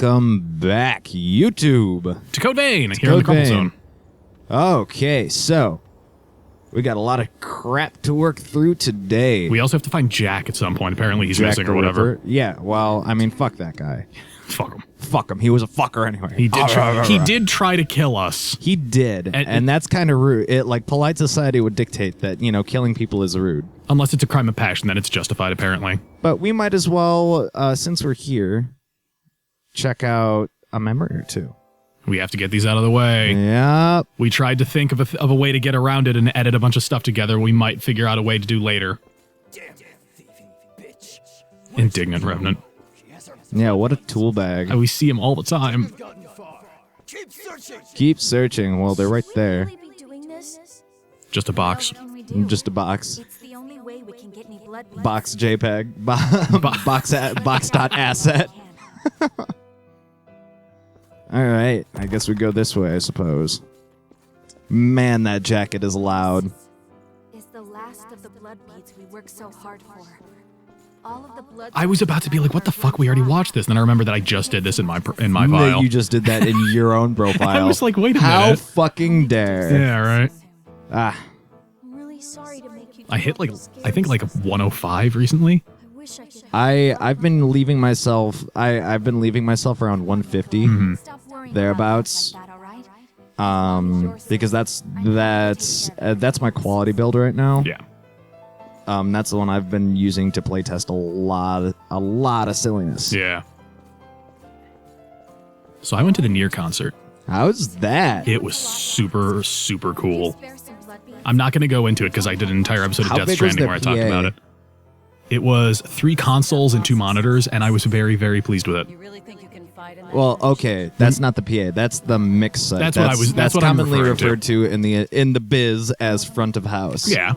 Welcome back, YouTube. To Code Vein, here in the Crumple Zone. Okay, so we got a lot of crap to work through today. We also have to find Jack at some point. Apparently he's missing or whatever. Yeah, well, I mean, fuck that guy. Fuck him. Fuck him. He was a fucker anyway. He did try to kill us. He did, and that's kind of rude. Like, polite society would dictate that, you know, killing people is rude. Unless it's a crime of passion, then it's justified, apparently. But we might as well, since we're here, check out a memory or two. We have to get these out of the way. Yep. We tried to think of a way to get around it and edit a bunch of stuff together we might figure out a way to do later. Indignant Revenant. Yeah, what a tool bag. We see him all the time. Keep searching. Well, they're right there. Just a box. Just a box. It's the only way we can get any blood. Box JPEG. Box.asset. Alright, I guess we go this way, I suppose. Man, that jacket is loud. Is the last of the blood beads we worked so hard for. All of the blood. I was about to be like, what the fuck? We already watched this. And then I remember that I just did this in my file. You just did that in your own profile. I was like, wait a minute. How fucking dare. Yeah, right. Ah. I'm really sorry to make you. I hit I think 105 recently. I wish I could. I've been leaving myself I've been leaving myself around 150 Stop worrying thereapouts. about that, all right? Because that's my quality build right now. Yeah. That's the one I've been using to playtest a lot of silliness. Yeah. So I went to the Nier Concert. How's that? It was super, super cool. Spare some blood beads. I'm not going to go into it because I did an entire episode of How Death big was Stranding their where I talked PA? about it. It was 3 consoles and 2 monitors, and I was very, very pleased with it. You really think you can fight in Well, okay, that's not the PA. That's the mix site. That's what I was- that's what I'm commonly referring to. referred to in the biz as front of house. Yeah.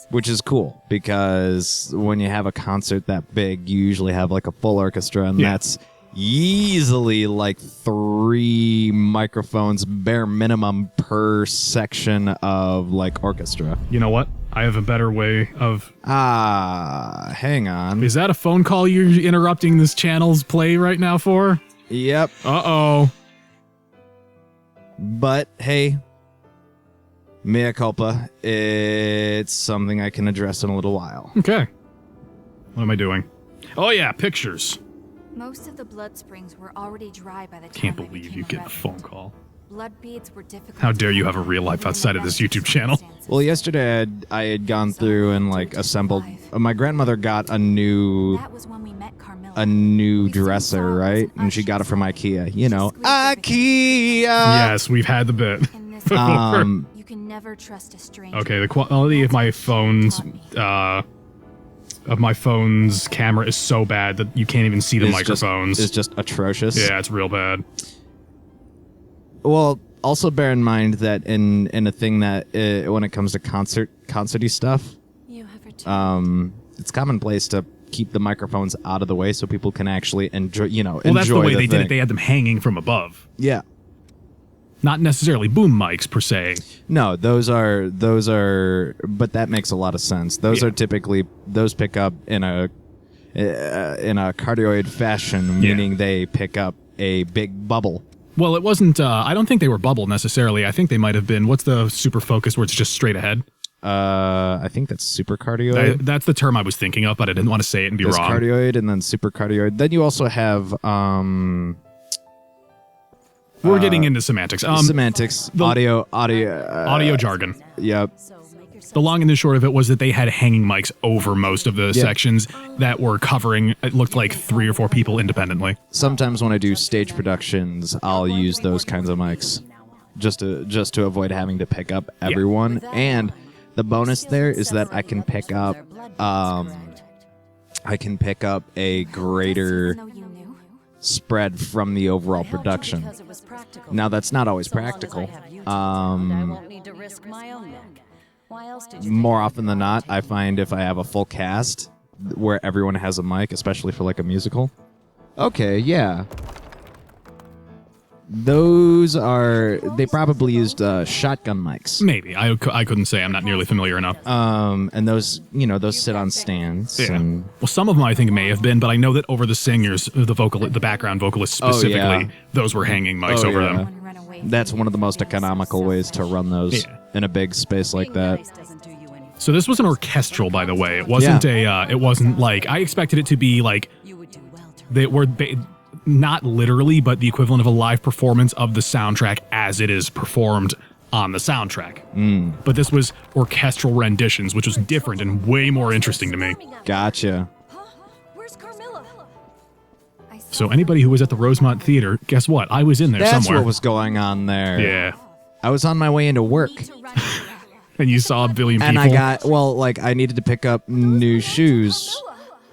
Which is cool because when you have a concert that big, you usually have like a full orchestra, and Yeah. that's easily like 3 microphones bare minimum per section of like orchestra. You know what? I have a better way of... Hang on. Is that a phone call you're interrupting this channel's play right now for? Yep. Uh-oh. But hey, mea culpa. It's something I can address in a little while. Okay. What am I doing? Oh yeah, pictures. Most of the blood springs were already dry by the time. Can't I believe became you a get a veteran. phone call. Blood beads were difficult. How dare you have a real life outside of this YouTube channel? Well, yesterday I had gone through and like assembled. My grandmother got a new That was when we met Carmilla. dresser, right? And she got it from IKEA. You know, IKEA. Yes, we've had the bit. In this you can never trust a stranger. Okay, the quality of my phone's camera is so bad that you can't even see the microphones. It's just atrocious. Yeah, it's real bad. Well, also bear in mind that in a thing that when it comes to concerty stuff, You have returned. it's commonplace to keep the microphones out of the way so people can actually enjoy. Well, that's the way they did it. They had them hanging from above. Yeah. Not necessarily boom mics per se. No, those are, but that makes a lot of sense. Those Yeah. are typically, those pick up in a cardioid fashion, meaning they pick up a big bubble. Well, it wasn't, I don't think they were bubble necessarily. I think they might have been, what's the super focus where it's just straight ahead? I think that's super cardioid. That's the term I was thinking of, but I didn't want to say it and be There's wrong. cardioid and then super cardioid. Then you also have, We're getting into semantics. semantics, Audio jargon. Yep. The long and the short of it was that they had hanging mics over most of the sections that were covering, it looked like 3 or 4 people independently. Sometimes when I do stage productions, I'll use those kinds of mics just to avoid having to pick up everyone. And the bonus there is that I can pick up a greater No, you knew. spread from the overall production. Because it was practical. Now that's not always So long as I practical. have you, I won't need to risk my own neck. Why else did you More think often than not, I find if I have a full cast where everyone has a mic, especially for like a musical. Okay, yeah. Those are, they probably used shotgun mics. Maybe. I couldn't say. I'm not nearly familiar enough. And those, those sit on stands. Yeah. And Well, some of them I think may have been, but I know that over the singers, the background vocalists specifically, those were hanging mics over them. Everyone run away. that's one of the most economical ways to run those in a big space like that. So this was an orchestral, by the way. It wasn't it wasn't like, I expected it to be like, they were not literally, but the equivalent of a live performance of the soundtrack as it is performed on the soundtrack. But this was orchestral renditions, which was different and way more interesting to me. Gotcha. Where's Carmilla? So anybody who was at the Rosemont Theater, guess what? I was in there That's somewhere. what was going on there. Yeah. I was on my way into work. And you saw a billion people. And I got, I needed to pick up new shoes.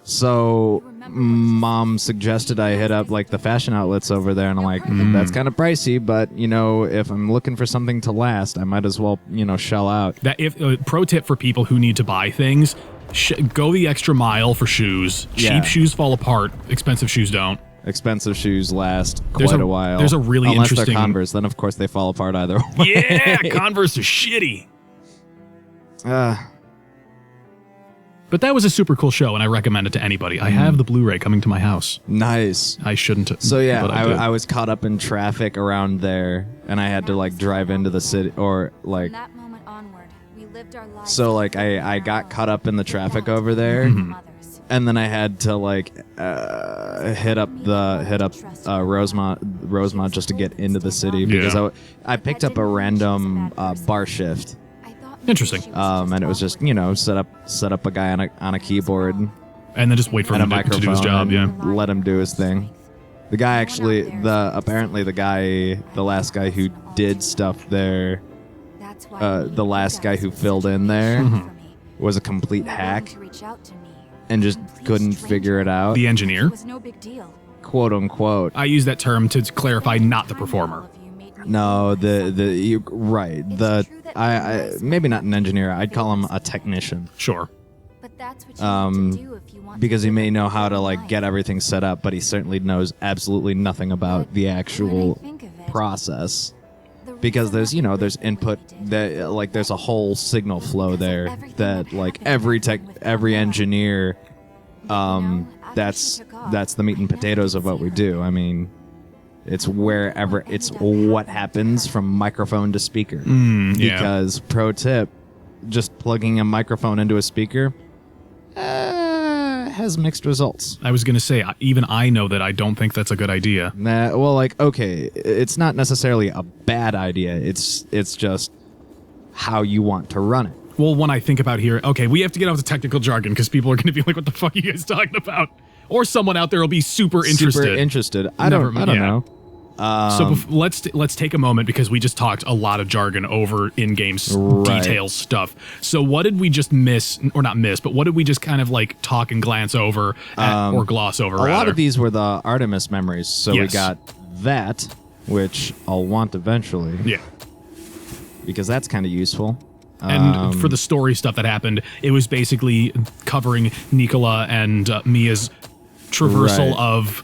So mom suggested I hit up the fashion outlets over there, and I'm like, that's kind of pricey, but if I'm looking for something to last, I might as well, shell out. That if pro tip for people who need to buy things, go the extra mile for shoes. Yeah. Cheap shoes fall apart, expensive shoes don't. Expensive shoes last quite a while. There's a really Unless interesting they're Converse, then of course they fall apart either way. Yeah, Converse are shitty. But that was a super cool show, and I recommend it to anybody. I have the Blu-ray coming to my house. Nice. I shouldn't. So yeah, but I did. I was caught up in traffic around there, and I had to drive into the city, or From that moment onward, we lived our lives. so I got caught up in the traffic over there, and then I had to hit up Rosemont just to get into the city because I picked up a random bar shift. Interesting. And it was just set up a guy on a keyboard And then just wait for and a him to microphone do his job. Yeah. and let him do his thing. The guy actually, the last guy who did stuff there, the last guy who filled in there was a complete hack and just couldn't figure it out, The engineer. It was no big deal. quote unquote. I use that term to clarify, not the performer. No, I maybe not an engineer. I'd call him a technician. Sure. But that's what you need to do if you want Because to he may live know a how to full life. get everything set up, but he certainly knows absolutely nothing about the actual process. Because there's there's input that there's a whole signal flow there that every engineer that's the meat and potatoes of what we do. I mean, it's what happens from microphone to speaker. Because pro tip, just plugging a microphone into a speaker has mixed results. I was going to say, even I know that I don't think that's a good idea. Okay, it's not necessarily a bad idea. It's just how you want to run it. Well, when I think about here, okay, we have to get out the technical jargon because people are going to be like, what the fuck are you guys talking about? Or someone out there will be super interested. I don't know. So let's take a moment because we just talked a lot of jargon over in-game detail stuff. So what did we just miss, or not miss, but what did we just kind of talk and glance over or gloss over? A lot of these were the Artemis memories. So we got that, which I'll want eventually. Yeah. Because that's kind of useful. And for the story stuff that happened, it was basically covering Nicola and Mia's traversal of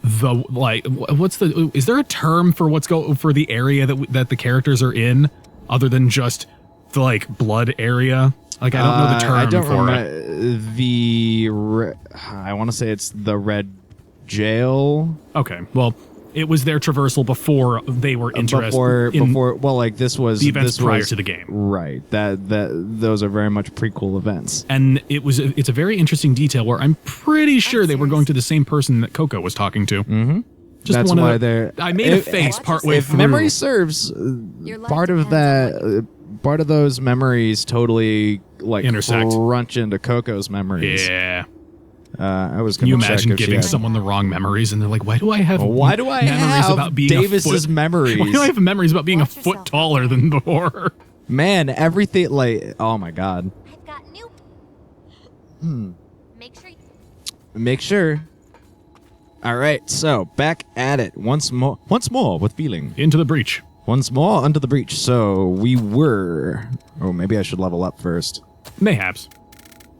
the is there a term for for the area that the characters are in other than just the blood area? I don't know the term I don't for remember I want to say it's the Red Jail. Okay, well, it was their traversal before they were interested this was the events prior to the game. Right. Those are very much prequel events. And it's a very interesting detail where I'm pretty sure they were going to the same person that Coco was talking to. Mm-hmm. That's why they're. I made a face partway through. If memory serves, part of those memories totally intersect, crunch into Coco's memories. Yeah. I was. Can you imagine giving someone the wrong memories and they're like, "Why do I have memories about being Davis's memories? Why do I have memories about being a foot taller than before?" Man, everything oh my god. I've got new. Make sure. All right, so back at it once more with feeling. Into the breach. Once more under the breach. So we were. Oh, maybe I should level up first. Mayhaps.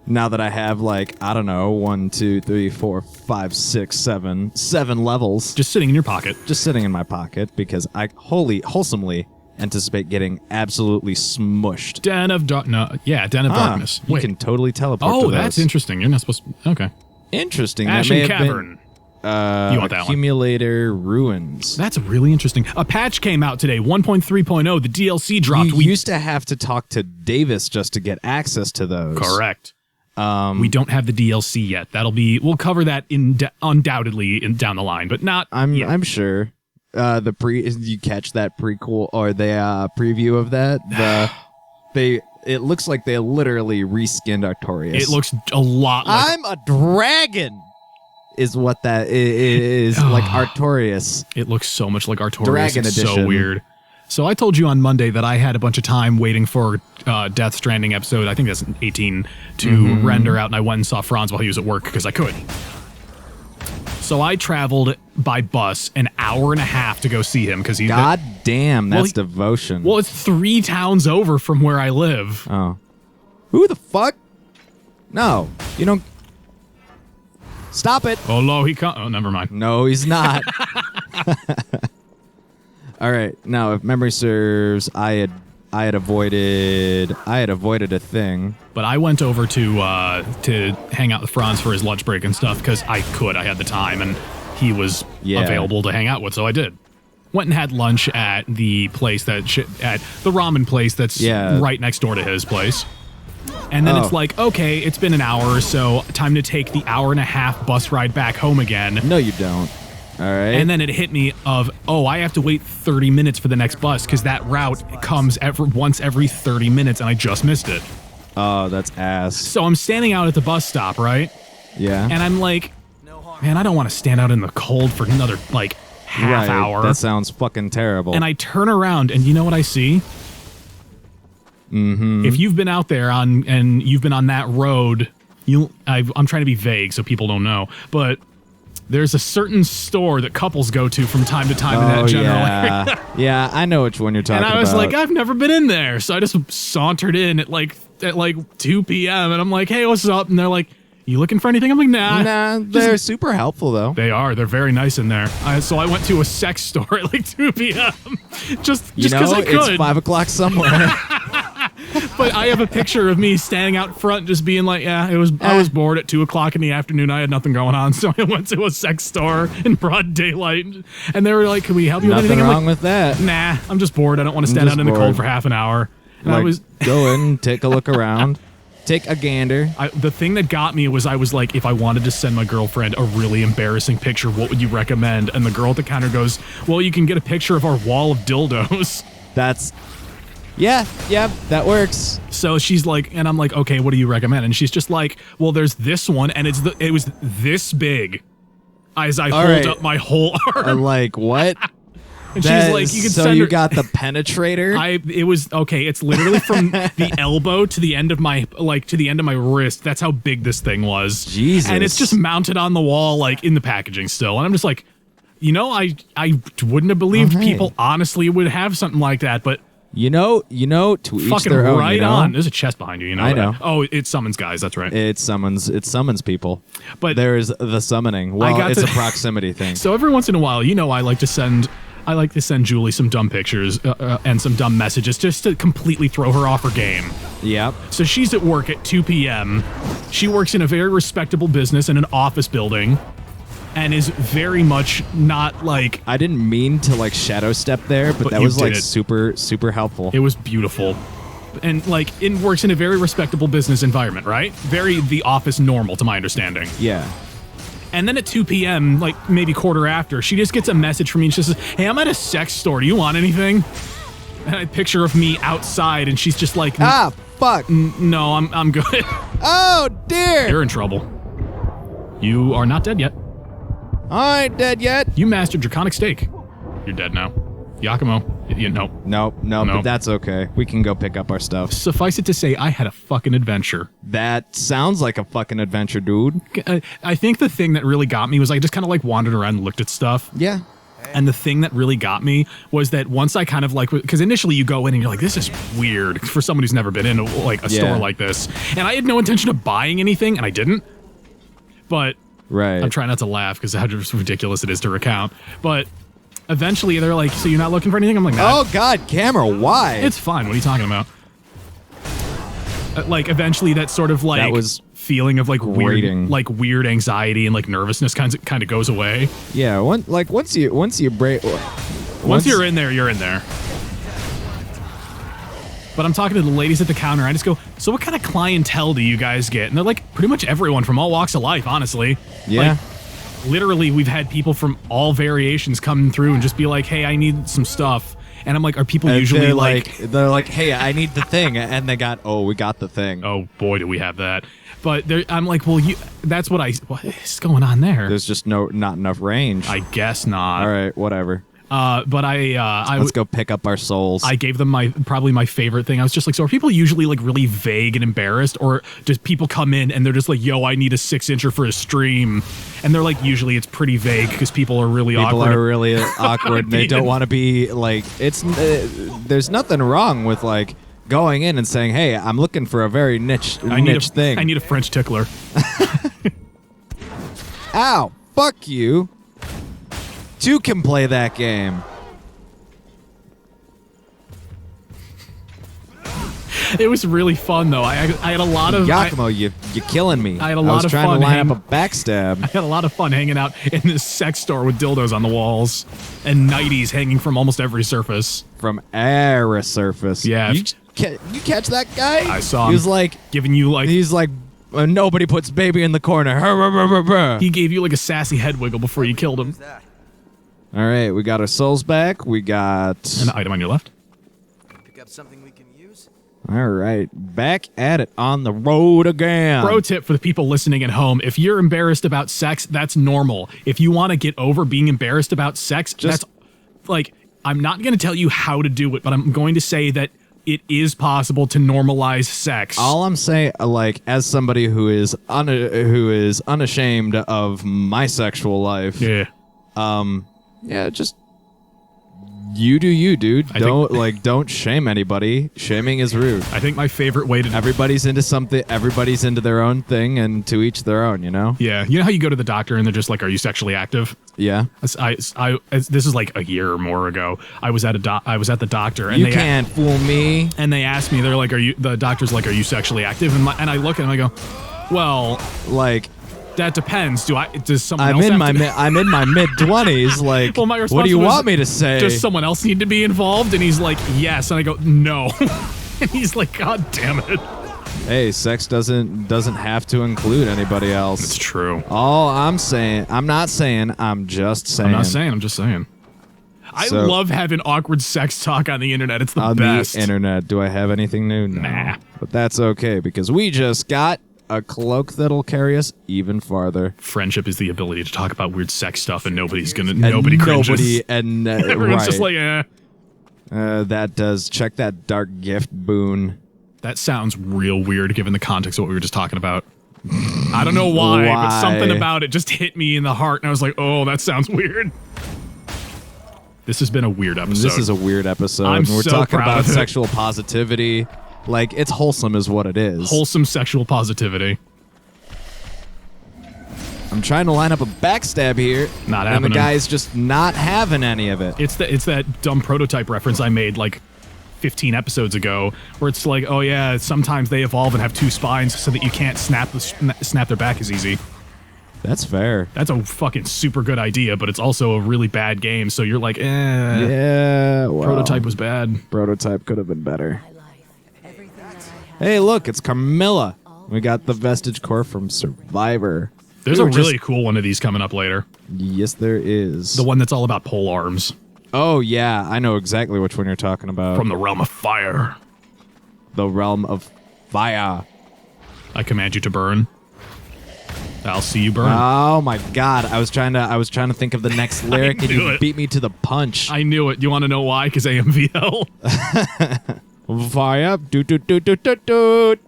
Now that I have, like, I don't know, 1, 2, 3, 4, 5, 6, 7 levels. Just sitting in your pocket. Just sitting in my pocket because I wholesomely anticipate getting absolutely smushed. Den of Darkness. You can totally teleport to Oh, those. that's interesting. You're not supposed to... Okay. Interesting. Ashen that may Cavern. Have been, You want that one. Accumulator Ruins. That's really interesting. A patch came out today, 1.3.0. The DLC dropped. You used to have to talk to Davis just to get access to those. Correct. We don't have the DLC yet. We'll cover that undoubtedly down the line, but not yet. I'm sure. You catch that prequel or the preview of that? It looks like they literally reskinned Artorias. It looks a lot like... I'm a dragon is what that is. Like Artorias. It looks so much like Artorias. Dragon it's Edition. So weird. So I told you on Monday that I had a bunch of time waiting for Death Stranding episode, I think that's 18, to render out, and I went and saw Franz while he was at work because I could. So I traveled by bus an hour and a half to go see him because he... God damn, that's devotion. Well, it's 3 towns over from where I live. Oh. Who the fuck? No, you don't... Stop it. Oh, no, oh, never mind. No, he's not. All right. Now, if memory serves, I had avoided a thing. But I went over to hang out with Franz for his lunch break and stuff because I had the time, and he was available to hang out with, so I did. Went and had lunch at the place at the ramen place that's right next door to his place. And then it's like, okay, it's been an hour or so, time to take the hour and a half bus ride back home again. No, you don't. All right. And then it hit me I have to wait 30 minutes for the next bus because that route comes once every 30 minutes, and I just missed it. Oh, that's ass. So I'm standing out at the bus stop, right? Yeah. And I'm like, man, I don't want to stand out in the cold for another, like, half hour. That sounds fucking terrible. And I turn around, and you know what I see? Mm-hmm. If you've been out there and you've been on that road, I'm trying to be vague so people don't know, but there's a certain store that couples go to from time to time in that general area. Yeah, I know which one you're talking about. And I was like, I've never been in there. So I just sauntered in at like 2 p.m. and I'm like, hey, what's up? And they're like, you looking for anything? I'm like, nah. Nah, they're super helpful, though. They are. They're very nice in there. So I went to a sex store at like 2 p.m. just because I could. It's 5 o'clock somewhere. But I have a picture of me standing out front just being like, I was bored at 2 o'clock in the afternoon. I had nothing going on. So I went to a sex store in broad daylight. And they were like, can we help you with anything? Nothing I'm wrong with that. Nah, I'm just bored. I don't want to stand out in the cold for half an hour. And I was go in, take a look around. Take a gander. The thing that got me was I was like, if I wanted to send my girlfriend a really embarrassing picture, what would you recommend? And the girl at the counter goes, well, you can get a picture of our wall of dildos. That's... Yeah, that works. So she's like, and I'm like, okay, what do you recommend? And she's just like, well, there's this one, and it was this big as I hold up my whole arm. I'm like, what? And she's like, you can so send you her. got the penetrator? It was okay. It's literally from the elbow to the end of my wrist. That's how big this thing was. Jesus. And it's just mounted on the wall, like in the packaging still. And I'm just like, I wouldn't have believed people honestly would have something like that, but. To each fucking their own. Right on. There's a chest behind you. I know. Oh, it summons guys. That's right. It summons people. But there's the summoning. Well, it's a proximity thing. So every once in a while, I like to send Julie some dumb pictures and some dumb messages just to completely throw her off her game. Yep. So she's at work at 2 p.m. She works in a very respectable business in an office building. And is very much not like... I didn't mean to like shadow step there, but that was like super, super helpful. It was beautiful. And like it works in a very respectable business environment, right? Very the office normal to my understanding. Yeah. And then at 2 p.m., like maybe quarter after, she just gets a message from me and she says, hey, I'm at a sex store. Do you want anything? And a picture of me outside and she's just like... fuck. No, I'm good. Oh, dear. You're in trouble. You are not dead yet. I ain't dead yet. You mastered draconic steak. You're dead now. Yakumo, No, but that's okay. We can go pick up our stuff. Suffice it to say, I had a fucking adventure. That sounds like a fucking adventure, dude. I think the thing that really got me was I just kind of like wandered around and looked at stuff. Yeah. And the thing that really got me was that once I kind of like, because initially you go in and you're like, this is weird for someone who's never been in like a store like this. And I had no intention of buying anything, and I didn't. But I'm trying not to laugh because how ridiculous it is to recount. But eventually they're like, so you're not looking for anything? I'm like, nah. Oh, God, camera, why? It's fine. What are you talking about? Like, eventually that sort of like... That was feeling of like grating. weird anxiety and like nervousness kind of goes away. Yeah, once you break, once you're in there, you're in there. But I'm talking to the ladies at the counter. I just go, so what kind of clientele do you guys get? And they're like, pretty much everyone from all walks of life, honestly. Yeah. Like, literally, we've had people from all variations come through and just be like, hey, I need some stuff. And I'm like, are people usually like... They're like, hey, I need the thing. And they got, we got the thing. Oh, boy, do we have that. But I'm like, well, that's what what is going on there? There's just not enough range. I guess not. All right, whatever. But let's go pick up our souls. I gave them probably my favorite thing. I was just like, so are people usually like really vague and embarrassed, or just people come in and they're just like, yo, I need a 6-incher for a stream, and they're like, usually it's pretty vague because people are really awkward. People are really awkward. And they don't want to be like, it's. There's nothing wrong with like going in and saying, hey, I'm looking for a very niche thing. I need a French tickler. Ow! Fuck you. Two can play that game. It was really fun though. I had a lot of Giacomo, you're killing me. I had a lot of fun. I was trying to line up a backstab. I had a lot of fun hanging out in this sex store with dildos on the walls and nighties hanging from almost every surface. From every surface. Yeah. You catch that guy? I saw him. He was like giving you like. He's like, nobody puts baby in the corner. He gave you like a sassy head wiggle before you killed him. All right, we got our souls back. We got an item on your left. Pick up something we can use. All right, back at it on the road again. Pro tip for the people listening at home: if you're embarrassed about sex, that's normal. If you want to get over being embarrassed about sex, that's like, I'm not going to tell you how to do it, but I'm going to say that it is possible to normalize sex. All I'm saying, like, as somebody who is unashamed of my sexual life, yeah, just you do you, dude. Don't shame anybody. Shaming is rude. I think my favorite way to everybody's into something. Everybody's into their own thing, and to each their own. You know. Yeah. You know how you go to the doctor and they're just like, "Are you sexually active?" Yeah. This is like a year or more ago. I was at the doctor, and you can't fool me. And they asked me, they're like, the doctor's like, "Are you sexually active?" And I look at him, I go, "Well, like." That depends. Does someone I'm else in have my I'm in my mid-20s. Like, well, my response what do you was, want me to say? Does someone else need to be involved? And he's like, yes. And I go, no. And he's like, God damn it. Hey, sex doesn't have to include anybody else. It's true. All I'm just saying. I'm not saying. I'm just saying. I love having awkward sex talk on the internet. It's the best. On the internet. Do I have anything new? No. Nah. But that's okay because we just got a cloak that'll carry us even farther. Friendship is the ability to talk about weird sex stuff and nobody cringes. Everyone's just like, that does. Check that dark gift boon. That sounds real weird given the context of what we were just talking about. I don't know why, but something about it just hit me in the heart and I was like, oh, that sounds weird. This has been a weird episode. This is a weird episode. We're so talking proud about of it. sexual positivity. Like, it's wholesome is what it is. Wholesome sexual positivity. I'm trying to line up a backstab here. Not happening. And the guy's just not having any of it. It's that dumb prototype reference I made like 15 episodes ago where it's like, oh yeah, sometimes they evolve and have two spines so that you can't snap their back as easy. That's fair. That's a fucking super good idea, but it's also a really bad game, so you're like, yeah, well, prototype was bad. Prototype could have been better. Hey, look, it's Carmilla. We got the vestige core from Survivor. There's a really cool one of these coming up later. Yes, there is. The one that's all about pole arms. Oh, yeah. I know exactly which one you're talking about. From the realm of fire. The realm of fire. I command you to burn. I'll see you burn. Oh my god. I was trying to think of the next lyric and you beat me to the punch. I knew it. You want to know why? Because AMVL. Fire. Doot, doot, doot, doot, doot, doot.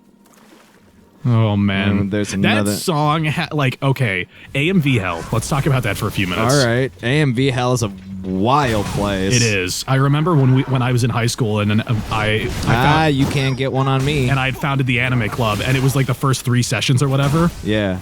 Oh man, there's another that song. Okay, AMV Hell. Let's talk about that for a few minutes. All right, AMV Hell is a wild place. It is. I remember when I was in high school and I found, you can't get one on me. and I had founded the anime club, and it was like the first 3 sessions or whatever. Yeah.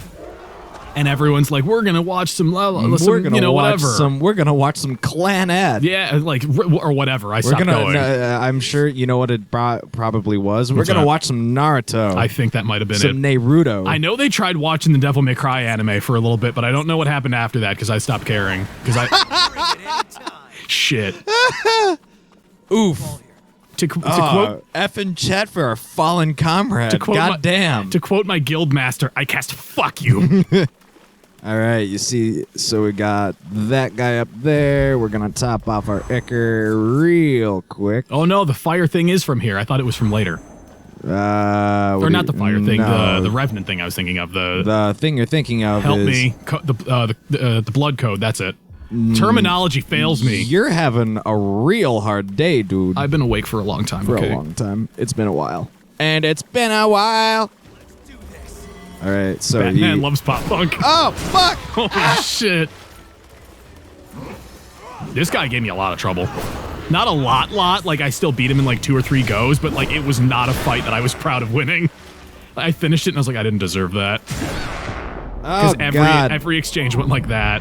And everyone's like, we're gonna watch some We're gonna watch whatever. We're gonna watch some Clan Ed. Yeah, like or whatever. I stopped going. I'm sure you know what it probably was. We're What's gonna that? watch some Naruto. I think that might have been some it. Naruto. I know they tried watching the Devil May Cry anime for a little bit, but I don't know what happened after that because I stopped caring. Because shit. Oof. To quote F in chat for our fallen comrade. God damn. To quote my guild master, I cast fuck you. All right, you see, so we got that guy up there. We're gonna top off our Icker real quick. Oh no, the fire thing is from here. I thought it was from later. Or not the fire thing, no. the revenant thing I was thinking of. The thing you're thinking of help is... me. The blood code, that's it. Terminology fails me. You're having a real hard day, dude. I've been awake for a long time. For a long time. It's been a while. And it's been a while. All right, so Batman loves pop punk. Oh, fuck! Holy shit. This guy gave me a lot of trouble. Not a lot, like I still beat him in like 2 or 3 goes, but like it was not a fight that I was proud of winning. I finished it and I was like, I didn't deserve that. Oh, God. Every exchange went like that.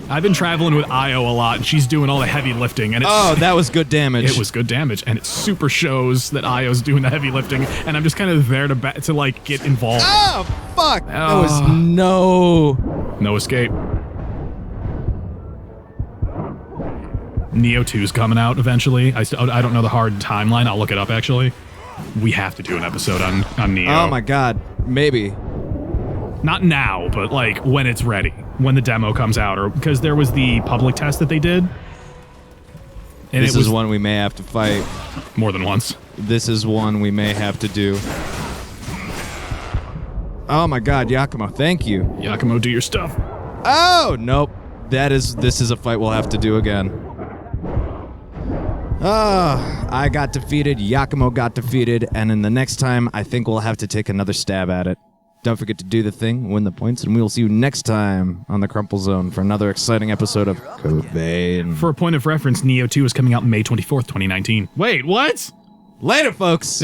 I've been traveling with Io a lot, and she's doing all the heavy lifting. And that was good damage. It was good damage, and it super shows that Io's doing the heavy lifting, and I'm just kind of there to like get involved. Oh, fuck! That was no escape. Neo 2's coming out eventually. I don't know the hard timeline. I'll look it up, actually. We have to do an episode on Neo. Oh, my God. Maybe. Not now, but like when it's ready. When the demo comes out, or because there was the public test that they did. And this is one we may have to fight. More than once. This is one we may have to do. Oh my God, Yakumo, thank you. Yakumo, do your stuff. Oh, nope. This is a fight we'll have to do again. I got defeated, Yakumo got defeated, and in the next time, I think we'll have to take another stab at it. Don't forget to do the thing, win the points, and we will see you next time on the Crumple Zone for another exciting episode of Code Vein. For a point of reference, Neo 2 is coming out May 24th, 2019. Wait, what? Later, folks!